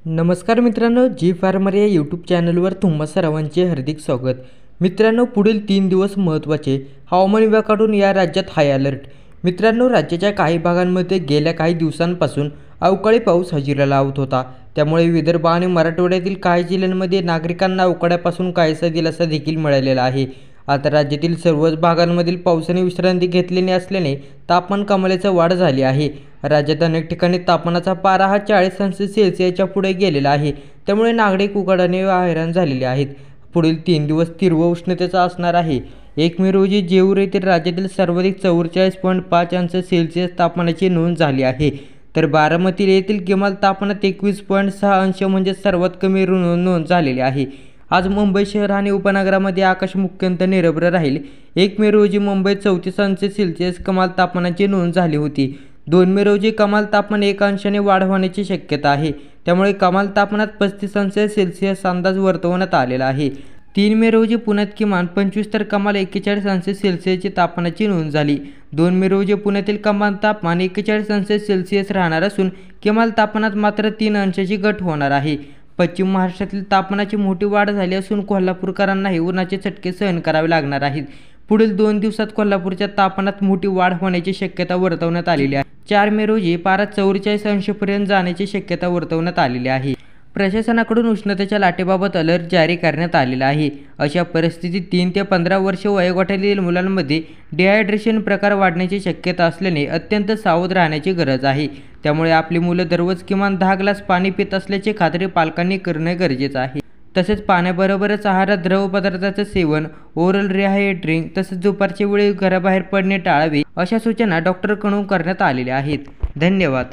नमस्कार मित्रांनो, जी फार्मर या यूट्यूब चॅनलवर तुम्हा सर्वांचे हार्दिक स्वागत। मित्रांनो, पुढील 3 दिवस महत्त्वाचे हवामान विभागाकडून या राज्यात हाय अलर्ट। मित्रांनो, राज्याच्या काही भागांमध्ये गेल्या काही दिवसांपासून अवकाळी पाऊस हजेरी लावत होता। त्यामुळे विदर्भ आणि मराठवाड्यातील काही जिल्ह्यांमध्ये नागरिकांना अवकाळ्यापासून काहीसा दिलासा देखील मिळालेला आहे। आता राज्यातील सर्वच भागांमधील पावसाने विश्रांती घेतलेली असल्याने तापमान कमालीची वाढ झाली आहे। राज्यात अनेक ठिकाणी तापमानाचा पारा हा 40°C पुढे गेलेला आहे। त्यामुळे नागरिक उकाड्याने हैराण झालेले आहेत। पुढील 3 दिवस तीव्र उष्णतेचा असणार आहे। 1 मे रोजी जेऊर येथील राज्यातील सर्वाधिक 44.5°C तापमानाची नोंद झाली आहे, तर बारामती येथील किमान तापमानात 21.6 अंश म्हणजे सर्वात कमी नोंद झालेली आहे। आज मुंबई शहर आणि उपनगरामध्ये आकाश मुख्यतः निरभ्र राहील। 1 मे रोजी मुंबईत 34°C कमाल तापमानाची नोंद झाली होती। 2 मे रोजी कमाल तापमान 1 अंशाने वाढ होण्याची शक्यता आहे। त्यामुळे कमाल तापमानात 35°C अंदाज वर्तवण्यात आलेला आहे। 3 मे रोजी पुण्यात किमान 25 तर कमाल 41°C तापमानाची नोंद झाली। 2 मे रोजी पुण्यातील कमाल तापमान 41°C राहणार असून किमान तापमानात मात्र 3 अंशाची घट होणार आहे। पश्चिम महाराष्ट्रातील तापमानाची मोठी वाढ झाली असून कोल्हापूरकरांनाही उन्हाचे चटके सहन करावे लागणार आहेत। पुढील 2 दिवसात कोल्हापूरच्या तापमानात मोठी वाढ होण्याची शक्यता वर्तवण्यात आलेली आहे। 4 मे रोजी पारा 44 अंशापर्यंत जाण्याची शक्यता वर्तवण्यात आलेली आहे। प्रशासनाकडून उष्णतेच्या लाटेबाबत अलर्ट जारी करण्यात आलेला आहे। अशा परिस्थितीत 3 ते 15 वर्षे वयोगटातील मुलांमध्ये डिहायड्रेशन प्रकार वाढण्याची शक्यता असल्याने अत्यंत सावध राहण्याची गरज आहे। त्यामुळे आपली मुलं दररोज किमान 10 ग्लास पाणी पित असल्याची खात्री पालकांनी करणे गरजेचे आहे। तसेच पाण्याबरोबरच आहारात द्रव पदार्थाचे सेवन, ओरल रिहायड्रिंग तसेच दुपारच्या वेळी घराबाहेर पडणे टाळावे अशा सूचना डॉक्टरकडून करण्यात आलेल्या आहेत। धन्यवाद।